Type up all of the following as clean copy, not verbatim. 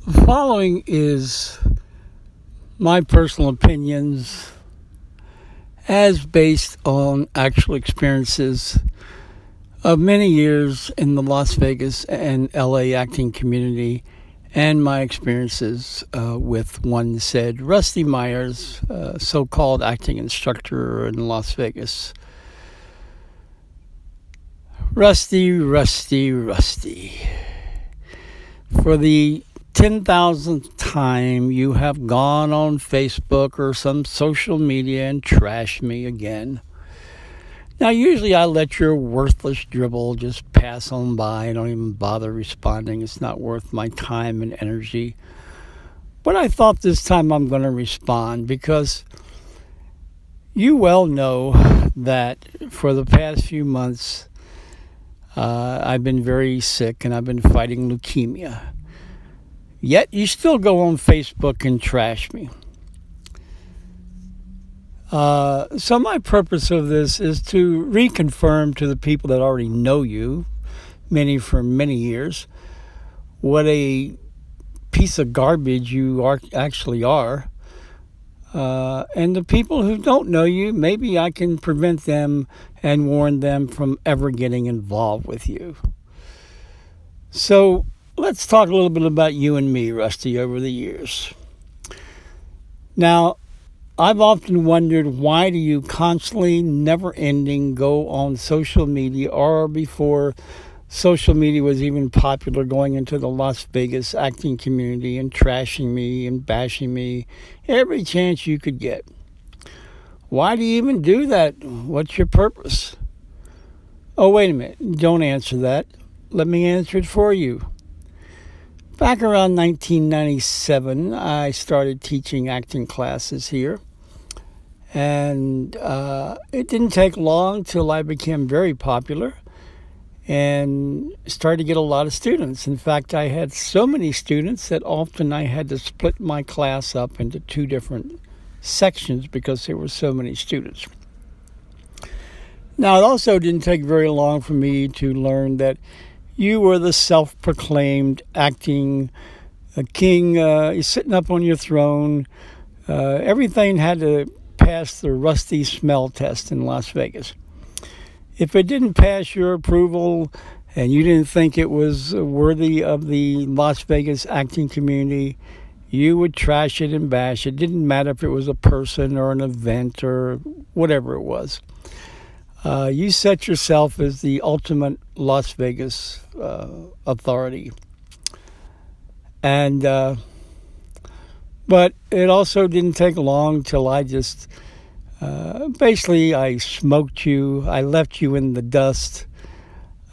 Following is my personal opinions as based on actual experiences of many years in the Las Vegas and LA acting community and my experiences with one said Rusty Myers, so called acting instructor in Las Vegas. Rusty, Rusty, Rusty. For the 10,000th time, you have gone on Facebook or some social media and trashed me again. Now, usually I let your worthless dribble just pass on by. I don't even bother responding. It's not worth my time and energy. But I thought this time I'm going to respond because you well know that for the past few months, I've been very sick and I've been fighting leukemia. Yet you still go on Facebook and trash me. So my purpose of this is to reconfirm to the people that already know you, many for many years, what a piece of garbage you actually are. And the people who don't know you, maybe I can prevent them and warn them from ever getting involved with you. So let's talk a little bit about you and me, Rusty, over the years. Now, I've often wondered, why do you constantly, never-ending, go on social media, or before social media was even popular, going into the Las Vegas acting community and trashing me and bashing me every chance you could get? Why do you even do that? What's your purpose? Oh, wait a minute. Don't answer that. Let me answer it for you. Back around 1997, I started teaching acting classes here. And it didn't take long till I became very popular and started to get a lot of students. In fact, I had so many students that often I had to split my class up into two different sections because there were so many students. Now, it also didn't take very long for me to learn that you were the self-proclaimed acting king. You're sitting up on your throne. Everything had to pass the Rusty smell test in Las Vegas. If it didn't pass your approval and you didn't think it was worthy of the Las Vegas acting community, you would trash it and bash it. It didn't matter if it was a person or an event or whatever it was. You set yourself as the ultimate Las Vegas authority. And but it also didn't take long till I just basically I smoked you. I left you in the dust.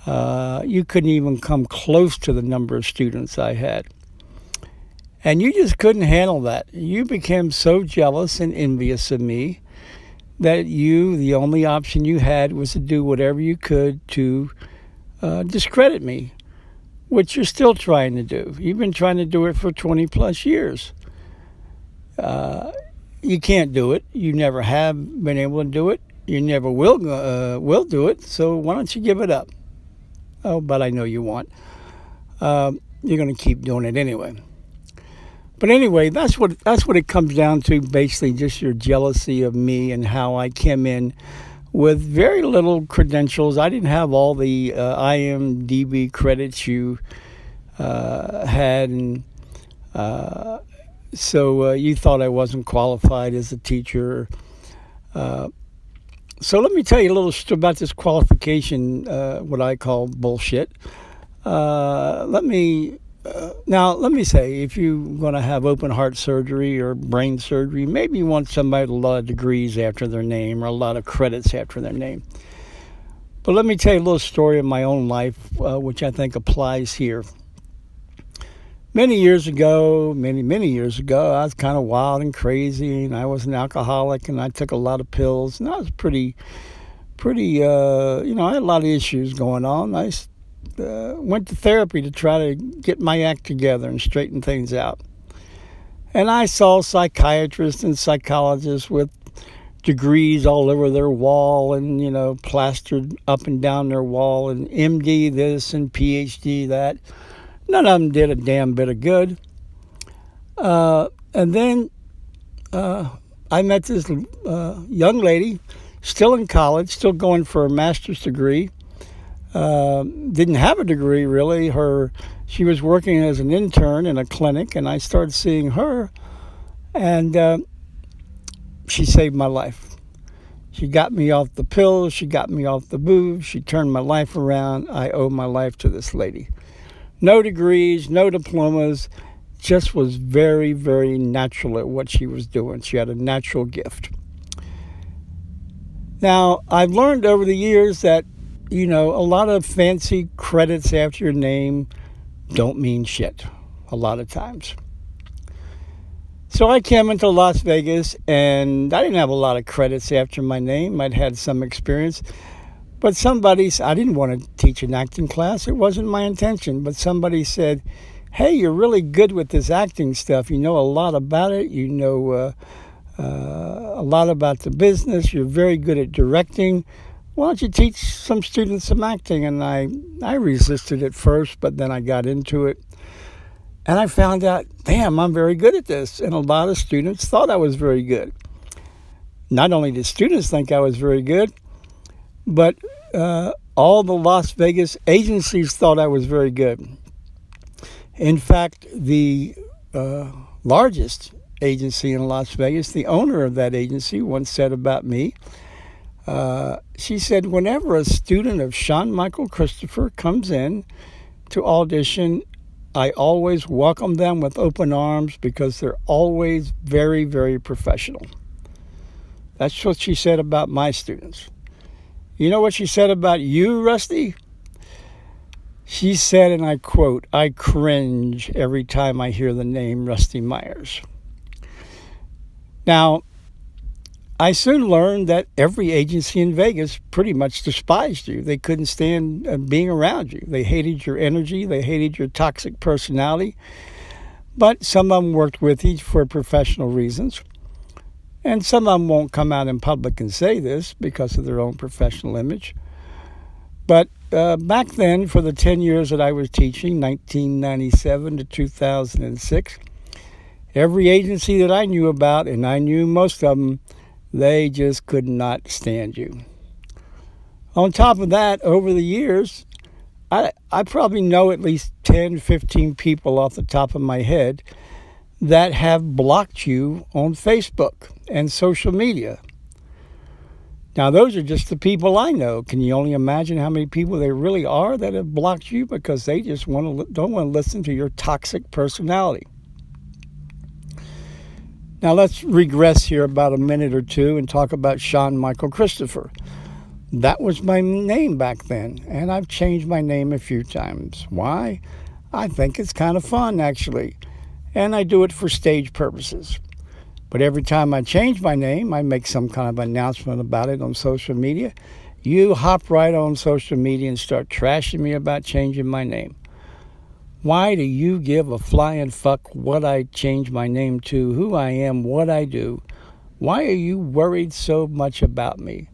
You couldn't even come close to the number of students I had. And you just couldn't handle that. You became so jealous and envious of me that the only option you had was to do whatever you could to discredit me, which you're still trying to do. You've been trying to do it for 20 plus years. You can't do it. You never have been able to do it. You never will do it. So why don't you give it up? Oh, but I know you won't. You're going to keep doing it anyway. But anyway, that's what it comes down to. Basically, just your jealousy of me and how I came in with very little credentials. I didn't have all the IMDb credits you had, and so you thought I wasn't qualified as a teacher. So let me tell you a little about this qualification, what I call bullshit. Let me say, if you're going to have open heart surgery or brain surgery, maybe you want somebody with a lot of degrees after their name or a lot of credits after their name. But let me tell you a little story of my own life, which I think applies here. Many years ago, I was kind of wild and crazy, and I was an alcoholic, and I took a lot of pills, and I was pretty, I had a lot of issues going on. I went to therapy to try to get my act together and straighten things out. And I saw psychiatrists and psychologists with degrees all over their wall and, plastered up and down their wall, and MD this and PhD that. None of them did a damn bit of good. And then I met this young lady, still in college, still going for a master's degree. Didn't have a degree really. She was working as an intern in a clinic, and I started seeing her, and she saved my life. She got me off the pills. She got me off the booze. She turned my life around. I owe my life to this lady. No degrees, no diplomas, just was very, very natural at what she was doing. She had a natural gift. Now, I've learned over the years that, a lot of fancy credits after your name don't mean shit a lot of times. So I came into Las Vegas, and I didn't have a lot of credits after my name. I'd had some experience. But I didn't want to teach an acting class. It wasn't my intention. But somebody said, hey, you're really good with this acting stuff. You know a lot about it. You know a lot about the business. You're very good at directing. Why don't you teach some students some acting? And I resisted at first, but then I got into it. And I found out, damn, I'm very good at this. And a lot of students thought I was very good. Not only did students think I was very good, but all the Las Vegas agencies thought I was very good. In fact, the largest agency in Las Vegas, the owner of that agency, once said about me, she said, whenever a student of Sean Michael Christopher comes in to audition, I always welcome them with open arms because they're always very, very professional. That's what she said about my students. You know what she said about you, Rusty? She said, and I quote, I cringe every time I hear the name Rusty Myers. Now, I soon learned that every agency in Vegas pretty much despised you. They couldn't stand being around you. They hated your energy. They hated your toxic personality. But some of them worked with you for professional reasons. And some of them won't come out in public and say this because of their own professional image. But back then, for the 10 years that I was teaching, 1997 to 2006, every agency that I knew about, and I knew most of them, they just could not stand you. On top of that, over the years, I probably know at least 10, 15 people off the top of my head that have blocked you on Facebook and social media. Now, those are just the people I know. Can you only imagine how many people there really are that have blocked you because they just don't want to listen to your toxic personality? Now, let's regress here about a minute or two and talk about Sean Michael Christopher. That was my name back then, and I've changed my name a few times. Why? I think it's kind of fun, actually, and I do it for stage purposes. But every time I change my name, I make some kind of announcement about it on social media. You hop right on social media and start trashing me about changing my name. Why do you give a flying fuck what I change my name to, who I am, what I do? Why are you worried so much about me?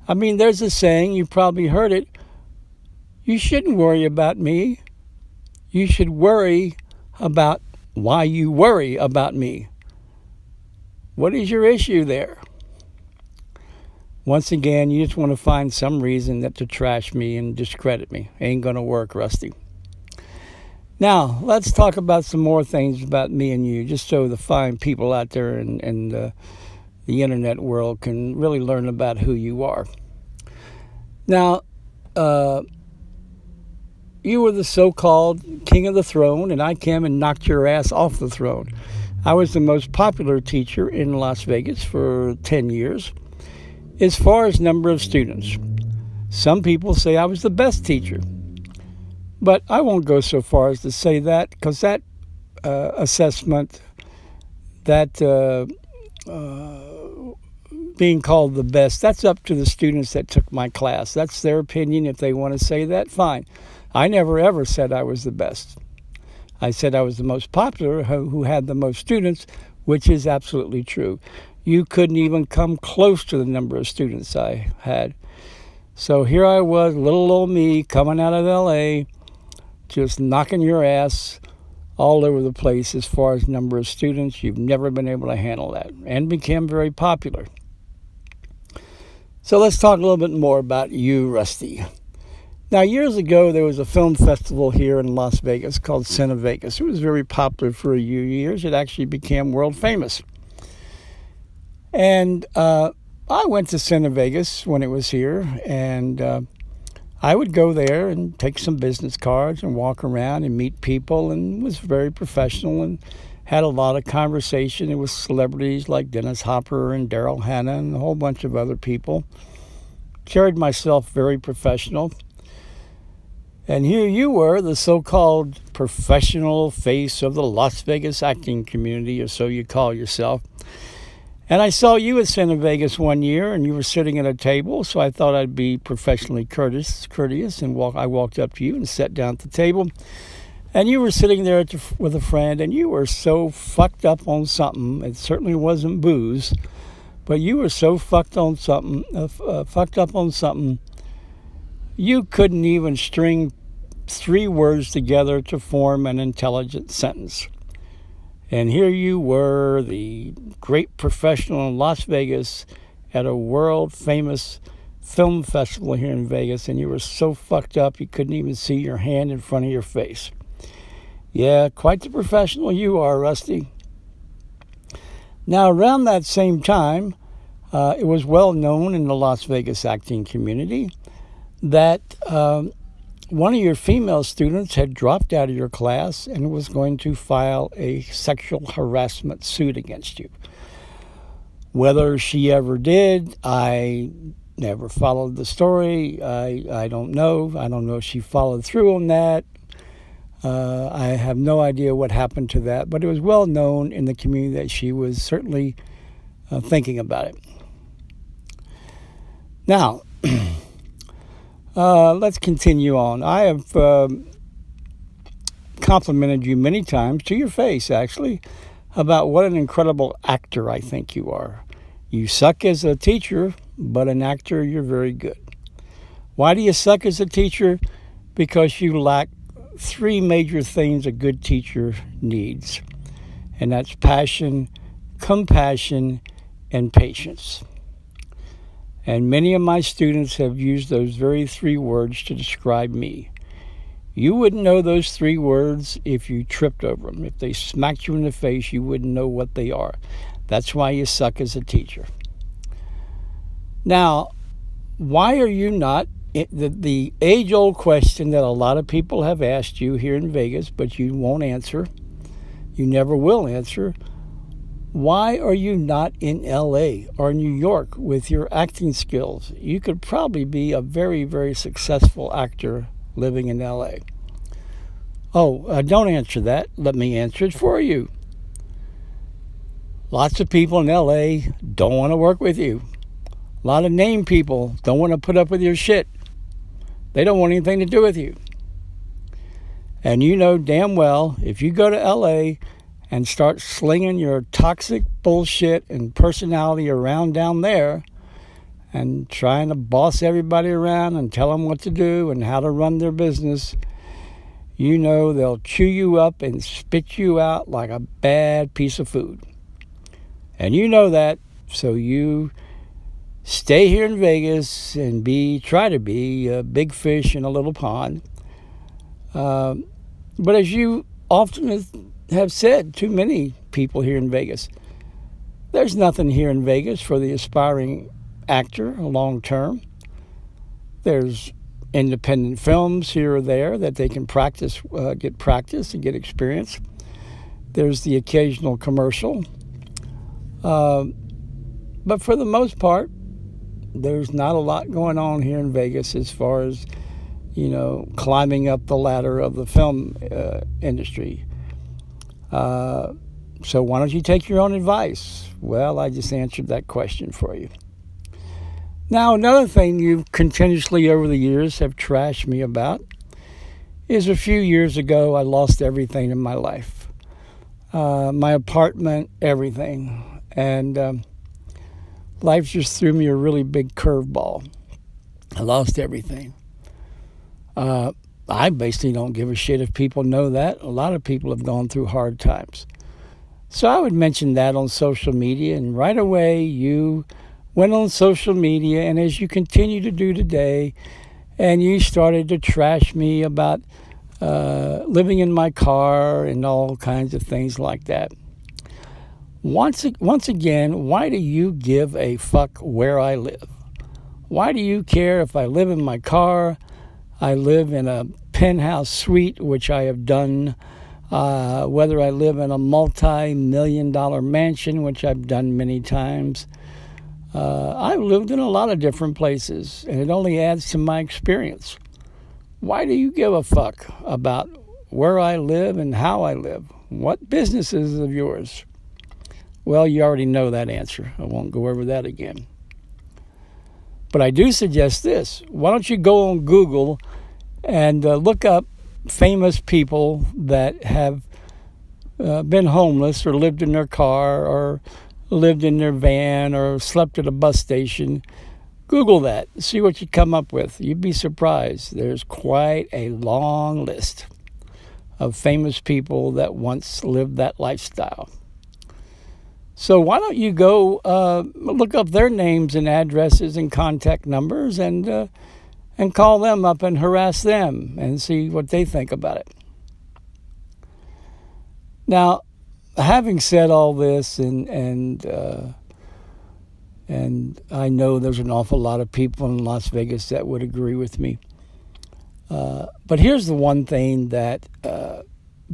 I mean, there's a saying, you probably heard it, you shouldn't worry about me. You should worry about why you worry about me. What is your issue there? Once again, you just want to find some reason to trash me and discredit me. Ain't going to work, Rusty. Now, let's talk about some more things about me and you, just so the fine people out there in the internet world can really learn about who you are. Now, you were the so-called king of the throne, and I came and knocked your ass off the throne. I was the most popular teacher in Las Vegas for 10 years. As far as number of students, some people say I was the best teacher. But I won't go so far as to say that, because that assessment, that being called the best, that's up to the students that took my class. That's their opinion. If they want to say that, fine. I never ever said I was the best. I said I was the most popular, who had the most students, which is absolutely true. You couldn't even come close to the number of students I had. So here I was, little old me, coming out of L.A., just knocking your ass all over the place as far as number of students. You've never been able to handle that and became very popular. So let's talk a little bit more about you, Rusty. Now, years ago, there was a film festival here in Las Vegas called Cinevegas. It was very popular for a few years. It actually became world famous. And I went to Cinevegas when it was here, and I would go there and take some business cards and walk around and meet people, and was very professional and had a lot of conversation with celebrities like Dennis Hopper and Daryl Hannah and a whole bunch of other people. Carried myself very professional. And here you were, the so-called professional face of the Las Vegas acting community, or so you call yourself. And I saw you at Cinevegas one year, and you were sitting at a table, so I thought I'd be professionally courteous, and I walked up to you and sat down at the table. And you were sitting there with a friend, and you were so fucked up on something. It certainly wasn't booze, but you were so fucked up on something. You couldn't even string 3 words together to form an intelligent sentence. And here you were, the great professional in Las Vegas at a world-famous film festival here in Vegas, and you were so fucked up you couldn't even see your hand in front of your face. Yeah, quite the professional you are, Rusty. Now, around that same time, it was well known in the Las Vegas acting community that one of your female students had dropped out of your class and was going to file a sexual harassment suit against you. Whether she ever did, I never followed the story. I don't know. I don't know if she followed through on that. I have no idea what happened to that, but it was well known in the community that she was certainly thinking about it. Now, let's continue on. I have complimented you many times, to your face actually, about what an incredible actor I think you are. You suck as a teacher, but an actor, you're very good. Why do you suck as a teacher? Because you lack 3 major things a good teacher needs, and that's passion, compassion, and patience. And many of my students have used those very 3 words to describe me. You wouldn't know those 3 words if you tripped over them. If they smacked you in the face, you wouldn't know what they are. That's why you suck as a teacher. Now, why are you not, the age-old question that a lot of people have asked you here in Vegas, but you won't answer, you never will answer, why are you not in LA or New York with your acting skills? You could probably be a very, very successful actor living in LA. Oh, don't answer that. Let me answer it for you. Lots of people in LA don't want to work with you. A lot of name people don't want to put up with your shit. They don't want anything to do with you. And you know damn well, if you go to LA and start slinging your toxic bullshit and personality around down there and trying to boss everybody around and tell them what to do and how to run their business, you know they'll chew you up and spit you out like a bad piece of food. And you know that, so you stay here in Vegas and try to be a big fish in a little pond. But as you often have said to many people here in Vegas, there's nothing here in Vegas for the aspiring actor long term. There's independent films here or there that they can get practice and get experience. There's the occasional commercial. But for the most part, there's not a lot going on here in Vegas as far as, climbing up the ladder of the film industry. So why don't you take your own advice? Well, I just answered that question for you. Now, another thing you continuously over the years have trashed me about is a few years ago I lost everything in my life. My apartment, everything. And life just threw me a really big curveball. I lost everything. I basically don't give a shit if people know that. A lot of people have gone through hard times. So I would mention that on social media, and right away you went on social media, and as you continue to do today, and you started to trash me about living in my car and all kinds of things like that. Once again, why do you give a fuck where I live? Why do you care if I live in my car? I live in a penthouse suite, which I have done. Whether I live in a multi-million-dollar mansion, which I've done many times. I've lived in a lot of different places, and it only adds to my experience. Why do you give a fuck about where I live and how I live? What business is of yours? Well, you already know that answer. I won't go over that again. But I do suggest this. Why don't you go on Google and look up famous people that have been homeless or lived in their car or lived in their van or slept at a bus station. Google that. See what you come up with. You'd be surprised. There's quite a long list of famous people that once lived that lifestyle. So why don't you go look up their names and addresses and contact numbers and call them up and harass them and see what they think about it. Now, having said all this, and I know there's an awful lot of people in Las Vegas that would agree with me. But here's the one thing that,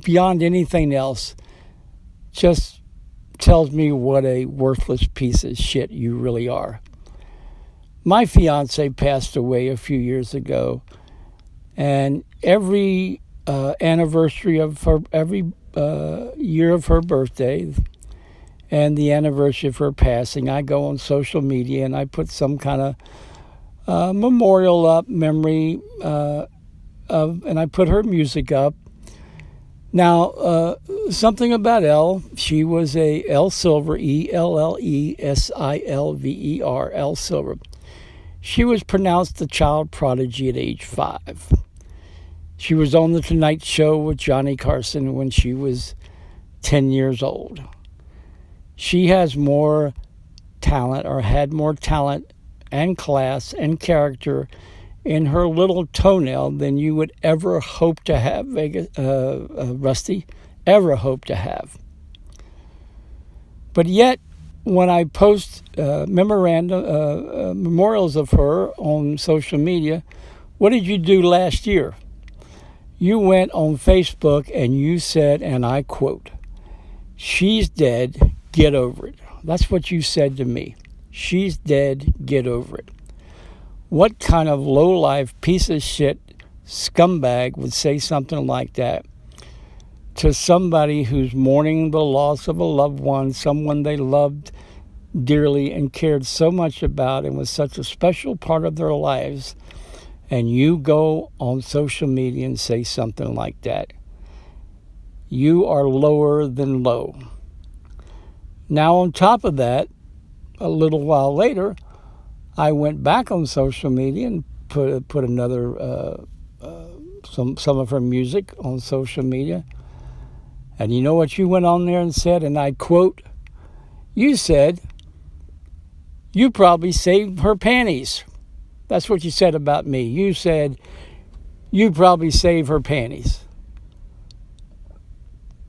beyond anything else, just tells me what a worthless piece of shit you really are. My fiance passed away a few years ago, and every anniversary of her, every year of her birthday, and the anniversary of her passing, I go on social media and I put some kind of memorial up, memory and I put her music up. Now, something about Elle. She was a Elle Silver, Ellelsilver, Elle Silver. She was pronounced a child prodigy at age 5. She was on The Tonight Show with Johnny Carson when she was 10 years old. She has more talent, or had more talent and class and character in her little toenail than you would ever hope to have, Rusty, ever hope to have. But yet, when I post memorials of her on social media, what did you do last year? You went on Facebook and you said, and I quote, "She's dead, get over it." That's what you said to me. She's dead, get over it. What kind of low-life piece of shit scumbag would say something like that to somebody who's mourning the loss of a loved one, someone they loved dearly and cared so much about and was such a special part of their lives, and you go on social media and say something like that? You are lower than low. Now, on top of that, a little while later, I went back on social media and put another some of her music on social media. And you know what you went on there and said, and I quote, you said, "You probably saved her panties." That's what you said about me. You said, "You probably saved her panties."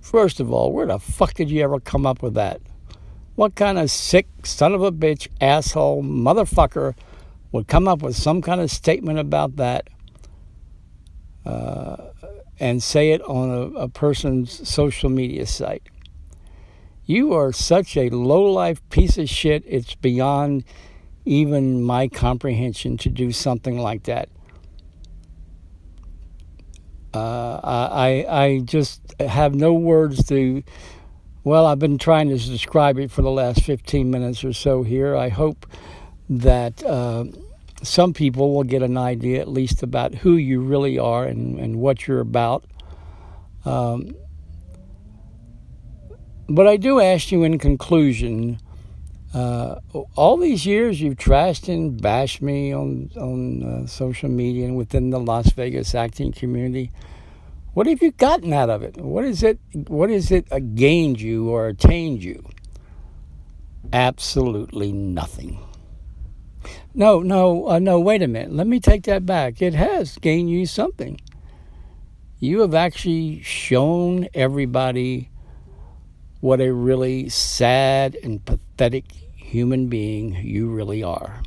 First of all, where the fuck did you ever come up with that? What kind of sick son of a bitch, asshole, motherfucker would come up with some kind of statement about that and say it on a person's social media site? You are such a low-life piece of shit, it's beyond even my comprehension to do something like that. I just have no words to... Well, I've been trying to describe it for the last 15 minutes or so here. I hope that some people will get an idea at least about who you really are and what you're about. But I do ask you in conclusion, All these years you've trashed and bashed me on social media and within the Las Vegas acting community. What have you gotten out of it? What is it? What is it gained you or attained you? Absolutely nothing. No. Wait a minute. Let me take that back. It has gained you something. You have actually shown everybody what a really sad and pathetic human being you really are.